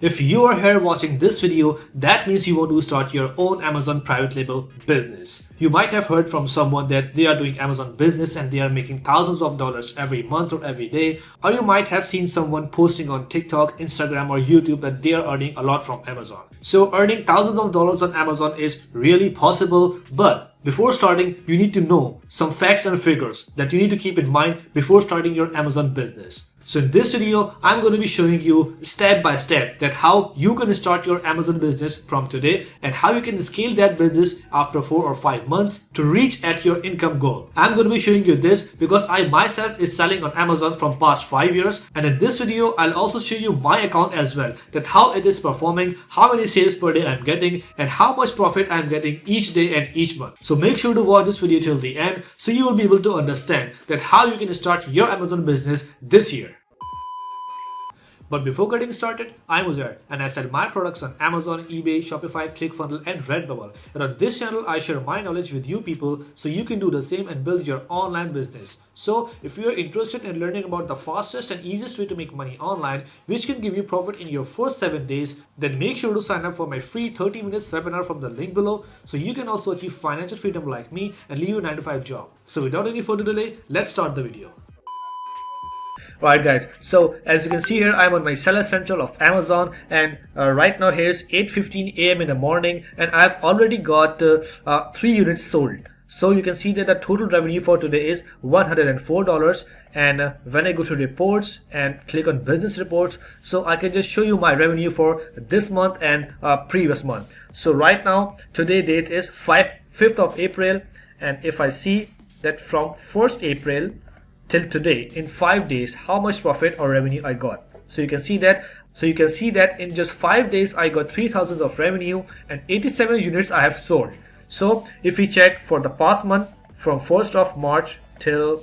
If you are here watching this video, that means you want to start your own Amazon private label business. You might have heard from someone that they are doing Amazon business and they are making thousands of dollars every month or every day. Or you might have seen someone posting on TikTok, Instagram or YouTube that they are earning a lot from Amazon. So earning thousands of dollars on Amazon is really possible, but before starting, you need to know some facts and figures that you need to keep in mind before starting your Amazon business. So in this video, I'm going to be showing you step by step that how you can start your Amazon business from today and how you can scale that business after 4 or 5 months to reach at your income goal. I'm going to be showing you this because I myself is selling on Amazon from past 5 years, and in this video, I'll also show you my account as well, that how it is performing, how many sales per day I'm getting, and how much profit I'm getting each day and each month. So make sure to watch this video till the end so you will be able to understand that how you can start your Amazon business this year. But before getting started, I'm Uzair and I sell my products on Amazon, eBay, Shopify, ClickFunnels and Redbubble. And on this channel, I share my knowledge with you people so you can do the same and build your online business. So if you're interested in learning about the fastest and easiest way to make money online, which can give you profit in your first 7 days, then make sure to sign up for my free 30 minutes webinar from the link below so you can also achieve financial freedom like me and leave your 9-to-5 job. So without any further delay, let's start the video. Alright guys, so as you can see here, I'm on my seller central of Amazon, and right now here's 8:15 a.m. in the morning and I've already got 3 units sold. So you can see that the total revenue for today is $104, and when I go to reports and click on business reports, so I can just show you my revenue for this month and previous month. So right now, today date is 5th of April, and if I see that from 1st April till today in 5 days how much profit or revenue I got. So you can see that in just 5 days I got 3,000 of revenue and 87 units I have sold. So if we check for the past month from 1st of March till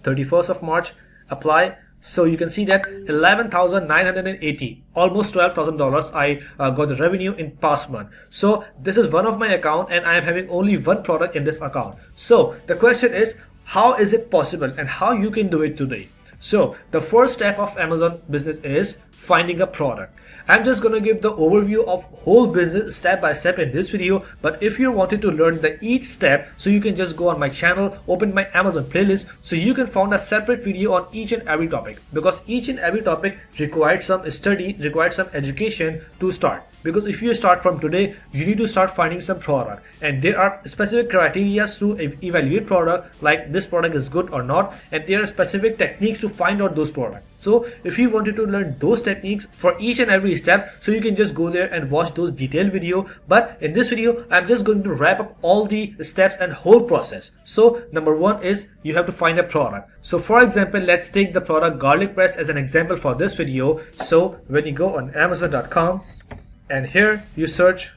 31st of March, apply. So you can see that 11,980, almost $12,000 I got the revenue in past month. So this is one of my account and I am having only one product in this account. So the question is, how is it possible and how you can do it today? So the first step of Amazon business is finding a product. I'm just going to give the overview of whole business step by step in this video, but if you wanted to learn the each step, so you can just go on my channel, open my Amazon playlist, so you can find a separate video on each and every topic, because each and every topic requires some study, requires some education to start. Because if you start from today, you need to start finding some product, and there are specific criteria to evaluate product, like this product is good or not, and there are specific techniques to find out those products. So if you wanted to learn those techniques for each and every step, so you can just go there and watch those detailed video. But in this video, I'm just going to wrap up all the steps and whole process. So number one is you have to find a product. So for example, let's take the product garlic press as an example for this video. So when you go on Amazon.com and here you search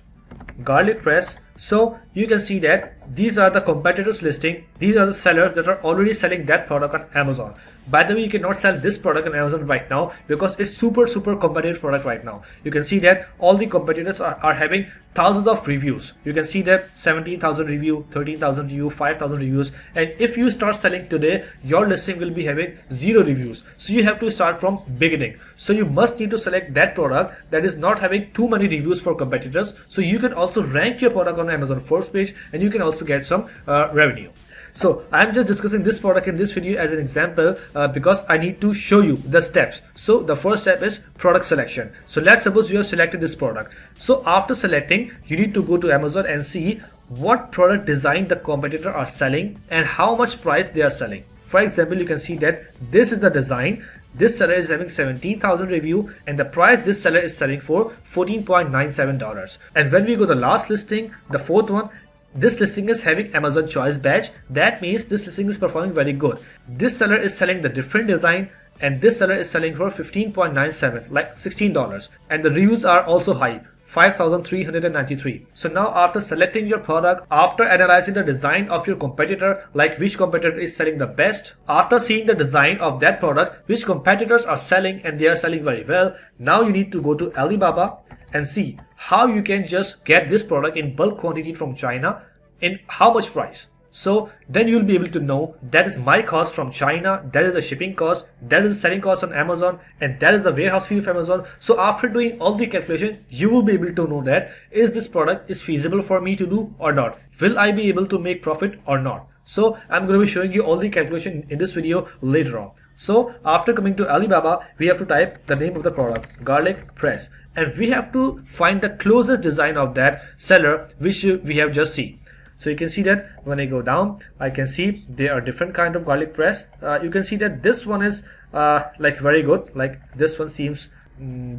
garlic press, so you can see that these are the competitors listing. These are the sellers that are already selling that product on Amazon. By the way, you cannot sell this product on Amazon right now because it's super competitive product right now. You can see that all the competitors are having thousands of reviews. You can see that 17,000 review, 13,000 review, 5,000 reviews, and if you start selling today, your listing will be having 0 reviews. So you have to start from beginning. So you must need to select that product that is not having too many reviews for competitors, so you can also rank your product on Amazon first page and you can also get some revenue. So I'm just discussing this product in this video as an example because I need to show you the steps. So the first step is product selection. So let's suppose you have selected this product. So after selecting, you need to go to Amazon and see what product design the competitor are selling and how much price they are selling. For example, you can see that this is the design. This seller is having 17,000 review and the price this seller is selling for $14.97. And when we go to the last listing, the fourth one, this listing is having Amazon choice badge. That means this listing is performing very good. This seller is selling the different design and this seller is selling for $15.97, like $16. And the reviews are also high, 5,393. So now after selecting your product, after analyzing the design of your competitor, like which competitor is selling the best, after seeing the design of that product, which competitors are selling and they are selling very well, now you need to go to Alibaba and see how you can just get this product in bulk quantity from China in how much price. So then you'll be able to know that is my cost from China, that is the shipping cost, that is the selling cost on Amazon, and that is the warehouse fee of Amazon. So after doing all the calculation, you will be able to know that is this product is feasible for me to do or not? Will I be able to make profit or not? So I'm going to be showing you all the calculation in this video later on. So after coming to Alibaba, we have to type the name of the product, garlic press, and we have to find the closest design of that seller which we have just seen. So you can see that when I go down, I can see there are different kind of garlic press. You can see that this one is like very good, like this one seems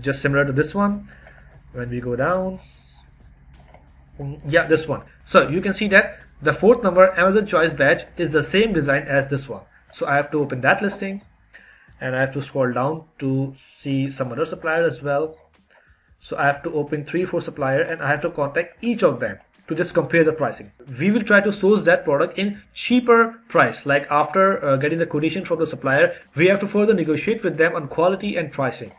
just similar to this one. When we go down, yeah, this one. So you can see that the 4th number Amazon choice badge is the same design as this one. So I have to open that listing, and I have to scroll down to see some other suppliers as well. So I have to open 3-4 supplier, and I have to contact each of them to just compare the pricing. We will try to source that product in cheaper price. Like after getting the quotation from the supplier, we have to further negotiate with them on quality and pricing.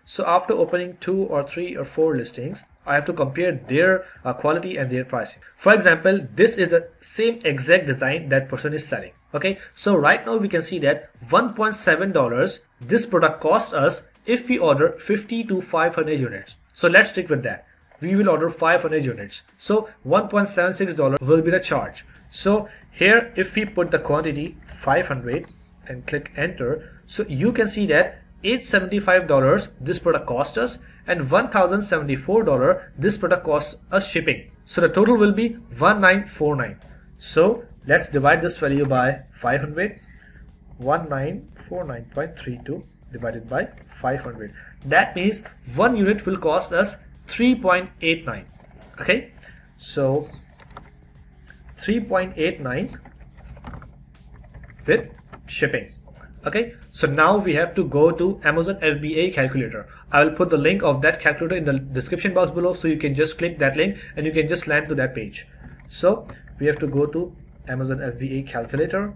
So after opening 2 or 3 or 4 listings, I have to compare their quality and their pricing. For example, this is the same exact design that person is selling. Okay, so right now we can see that $1.7 this product cost us if we order 50 to 500 units. So let's stick with that. We will order 500 units. So $1.76 will be the charge. So here if we put the quantity 500 and click enter, so you can see that $875 this product cost us, and $1,074 this product costs us shipping. So the total will be 1949. So let's divide this value by 500. 1949.32 divided by 500. That means 1 unit will cost us 3.89. Okay, so 3.89 with shipping. Okay, so now we have to go to Amazon FBA calculator. I will put the link of that calculator in the description box below, so you can just click that link and you can just land to that page. So we have to go to Amazon FBA calculator,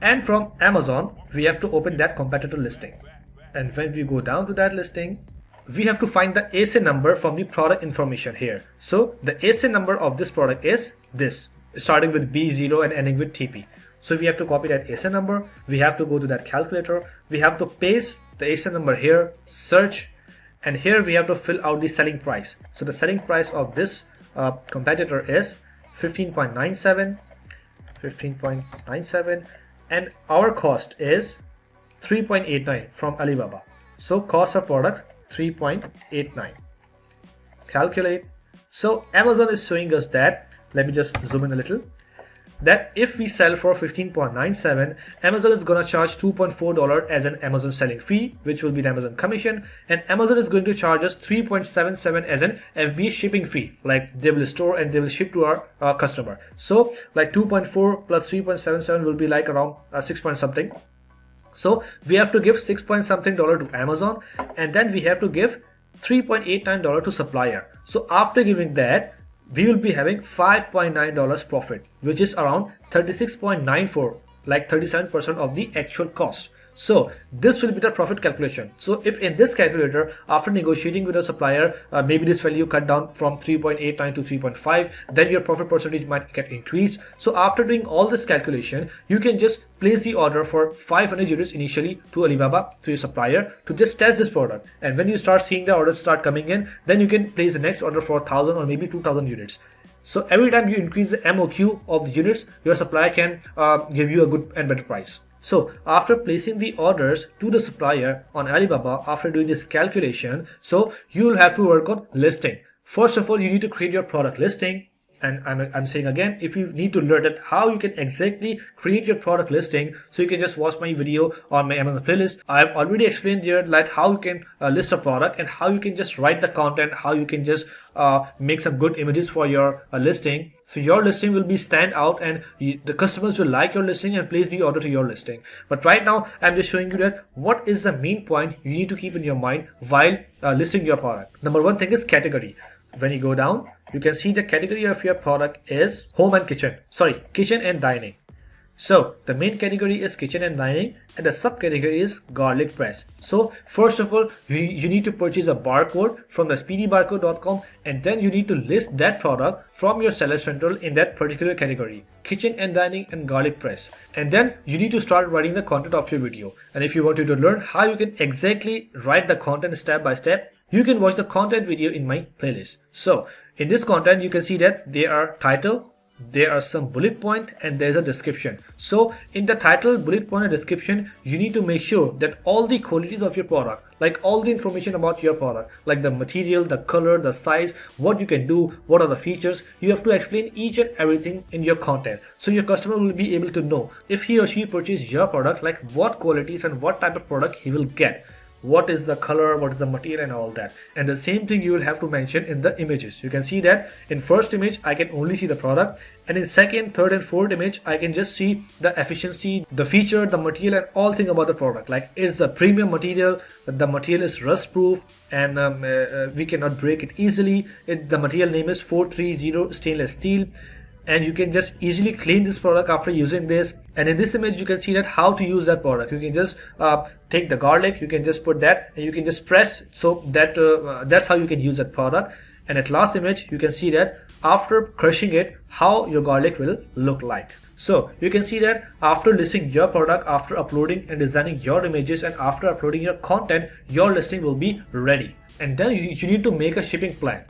and from Amazon we have to open that competitor listing. And when we go down to that listing, we have to find the ASIN number from the product information here. So the ASIN number of this product is this, starting with B0 and ending with TP. So we have to copy that ASIN number. We have to go to that calculator. We have to paste the ASIN number here, search, and here we have to fill out the selling price. So the selling price of this competitor is 15.97, and our cost is 3.89 from Alibaba. So cost of product 3.89. Calculate. So Amazon is showing us that, let me just zoom in a little, that if we sell for 15.97, Amazon is gonna charge $2.4 as an Amazon selling fee, which will be the Amazon commission, and Amazon is going to charge us 3.77 as an FBA shipping fee, like they will store and they will ship to our customer. So like 2.4 plus 3.77 will be like around 6 point something. So we have to give 6 point something dollar to Amazon, and then we have to give $3.89 to supplier. So after giving that, we will be having $5.9 profit, which is around 36.94, like 37% of the actual cost. So this will be the profit calculation. So if in this calculator, after negotiating with a supplier, maybe this value cut down from 3.89 to 3.5, then your profit percentage might get increased. So after doing all this calculation, you can just place the order for 500 units initially to Alibaba, to your supplier, to just test this product. And when you start seeing the orders start coming in, then you can place the next order for 1,000 or maybe 2,000 units. So every time you increase the MOQ of the units, your supplier can give you a good and better price. So after placing the orders to the supplier on Alibaba, after doing this calculation, so you will have to work on listing. First of all, you need to create your product listing. And I'm saying again, if you need to learn that how you can exactly create your product listing, so you can just watch my video on my Amazon playlist. I've already explained there like how you can list a product and how you can just write the content, how you can just make some good images for your listing. So your listing will be stand out, and the customers will like your listing and place the order to your listing. But right now, I'm just showing you that what is the main point you need to keep in your mind while listing your product. Number one thing is category. When you go down, you can see the category of your product is home and kitchen. Sorry, kitchen and dining. So the main category is kitchen and dining, and the subcategory is garlic press. So first of all, you need to purchase a barcode from the speedybarcode.com, and then you need to list that product from your seller central in that particular category, kitchen and dining and garlic press. And then you need to start writing the content of your video. And if you wanted to learn how you can exactly write the content step by step, you can watch the content video in my playlist. So in this content, you can see that there are title, there are some bullet point, and there's a description. So in the title, bullet point, and description, you need to make sure that all the qualities of your product, like all the information about your product, like the material, the color, the size, what you can do, what are the features, you have to explain each and everything in your content. So your customer will be able to know if he or she purchases your product, like what qualities and what type of product he will get. What is the color, what is the material, and all that. And the same thing you will have to mention in the images. You can see that in first image I can only see the product, and in second, third, and fourth image I can just see the efficiency, the feature, the material, and all thing about the product. Like it's a premium material, the material is rust proof, and we cannot break it easily. The material name is 430 stainless steel, and you can just easily clean this product after using this. And in this image you can see that how to use that product. You can just take the garlic, you can just put that, and you can just press, so that that's how you can use that product. And at last image you can see that after crushing it, how your garlic will look like. So you can see that after listing your product, after uploading and designing your images, and after uploading your content, your listing will be ready. And then you need to make a shipping plan.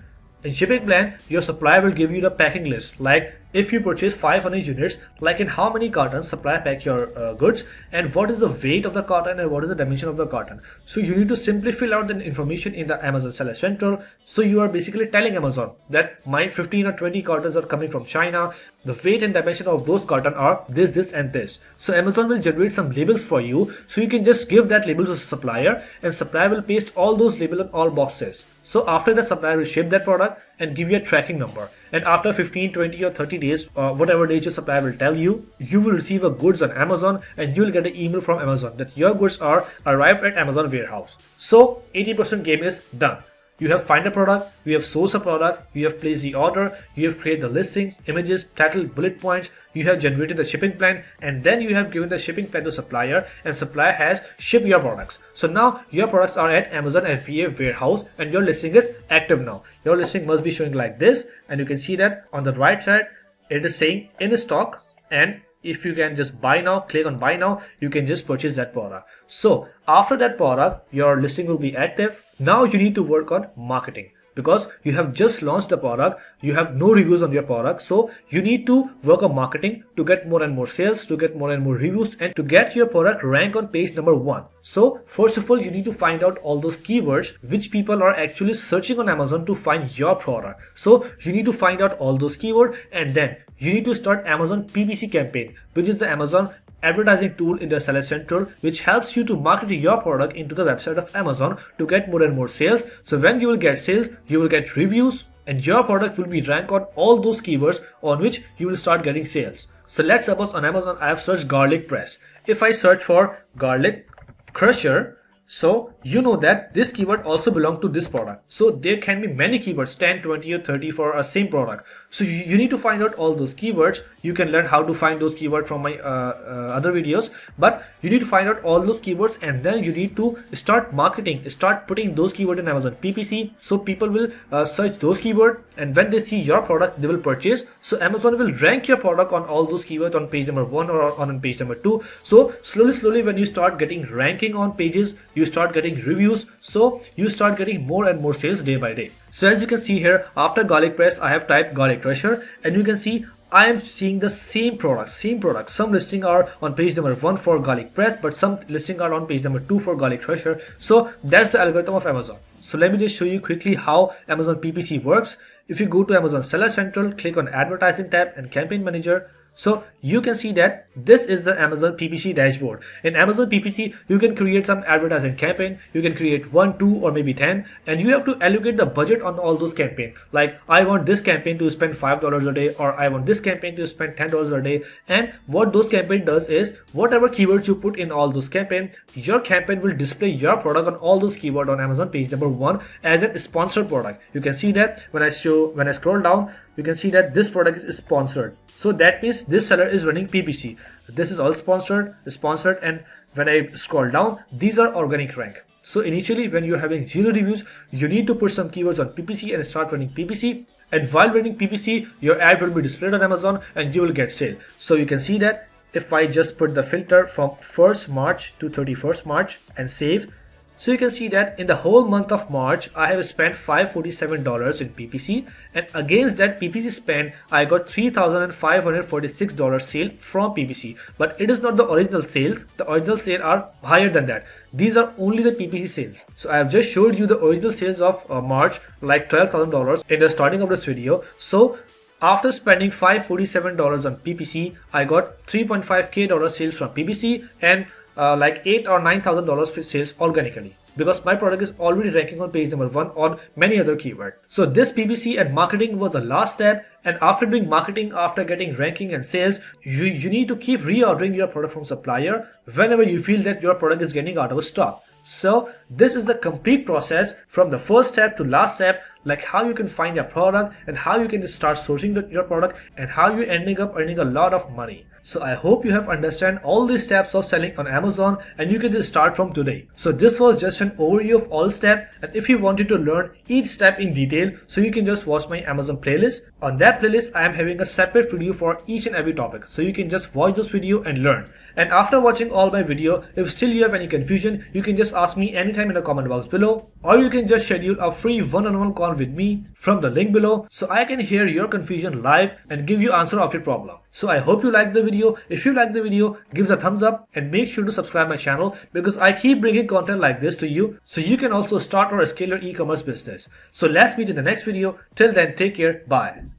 In shipping plan, your supplier will give you the packing list, like if you purchase 500 units, like in how many cartons supplier pack your goods, and what is the weight of the carton, and what is the dimension of the carton. So you need to simply fill out the information in the Amazon Seller Central. So you are basically telling Amazon that my 15 or 20 cartons are coming from China. The weight and dimension of those cartons are this, this, and this. So Amazon will generate some labels for you. So you can just give that label to the supplier, and supplier will paste all those labels on all boxes. So after that, supplier will ship that product and give you a tracking number. And after 15, 20 or 30 days, whatever days your supplier will tell you, you will receive a goods on Amazon, and you will get an email from Amazon that your goods are arrived at Amazon warehouse. So 80% game is done. You have find a product, you have source a product, you have placed the order, you have created the listing, images, title, bullet points, you have generated the shipping plan, and then you have given the shipping plan to supplier, and supplier has shipped your products. So now your products are at Amazon FBA warehouse, and your listing is active now. Your listing must be showing like this, and you can see that on the right side it is saying in stock, and if you can just buy now, click on buy now, you can just purchase that product. So after that product, your listing will be active. Now you need to work on marketing, because you have just launched the product, you have no reviews on your product. So you need to work on marketing to get more and more sales, to get more and more reviews, and to get your product rank on page number 1. So first of all, you need to find out all those keywords which people are actually searching on Amazon to find your product. So you need to find out all those keywords, and then you need to start Amazon PPC campaign, which is the Amazon advertising tool in the Seller Central, which helps you to market your product into the website of Amazon to get more and more sales. So when you will get sales, you will get reviews, and your product will be ranked on all those keywords on which you will start getting sales. So let's suppose on Amazon I have searched garlic press. If I search for garlic crusher, so you know that this keyword also belongs to this product. So there can be many keywords, 10, 20 or 30 for a same product. So you need to find out all those keywords. You can learn how to find those keywords from my other videos, but you need to find out all those keywords, and then you need to start marketing, start putting those keywords in Amazon PPC. So people will search those keywords, and when they see your product, they will purchase. So Amazon will rank your product on all those keywords on page number 1 or on page number 2. So slowly when you start getting ranking on pages, you start getting reviews, so you start getting more and more sales day by day. So as you can see here, after garlic press, I have typed garlic crusher, and you can see I am seeing the same product. Some listings are on page number 1 for garlic press, but some listings are on page number 2 for garlic crusher. So that's the algorithm of Amazon. So let me just show you quickly how Amazon PPC works. If you go to Amazon Seller Central, click on Advertising tab and Campaign Manager. So you can see that this is the Amazon PPC dashboard. In Amazon PPC, you can create some advertising campaign. You can create 1, 2 or maybe 10, and you have to allocate the budget on all those campaigns. Like I want this campaign to spend $5 a day, or I want this campaign to spend $10 a day. And what those campaign does is, whatever keywords you put in all those campaign, your campaign will display your product on all those keywords on Amazon page number 1 as a sponsored product. You can see that when I scroll down, you can see that this product is sponsored. So that means this seller is running PPC. this is all sponsored, and when I scroll down, these are organic rank. So initially when you're having 0 reviews, you need to put some keywords on PPC and start running PPC. And while running PPC, your ad will be displayed on Amazon and you will get sale. So you can see that if I just put the filter from 1st March to 31st March and save, so you can see that in the whole month of March, I have spent $547 in PPC, and against that PPC spend, I got $3,546 sale from PPC. But it is not the original sales. The original sales are higher than that. These are only the PPC sales. So I have just showed you the original sales of March, like $12,000 in the starting of this video. So after spending $547 on PPC, I got $3.5K sales from PPC and like $8,000 or $9,000 sales organically, because my product is already ranking on page number 1 on many other keywords. So this PPC and marketing was the last step, and after doing marketing, after getting ranking and sales, you need to keep reordering your product from supplier whenever you feel that your product is getting out of stock. So this is the complete process from the first step to last step, like how you can find your product and how you can start sourcing your product and how you ending up earning a lot of money. So I hope you have understand all these steps of selling on Amazon, and you can just start from today. So this was just an overview of all steps, and if you wanted to learn each step in detail, so you can just watch my Amazon playlist. On that playlist, I am having a separate video for each and every topic, so you can just watch those video and learn. And after watching all my video, if still you have any confusion, you can just ask me anytime in the comment box below, or you can just schedule a free one-on-one call with me from the link below, so I can hear your confusion live and give you answer of your problem. So I hope you like the video. If you like the video, give us a thumbs up and make sure to subscribe my channel, because I keep bringing content like this to you, so you can also start or scale your e-commerce business. So let's meet in the next video. Till then, take care. Bye.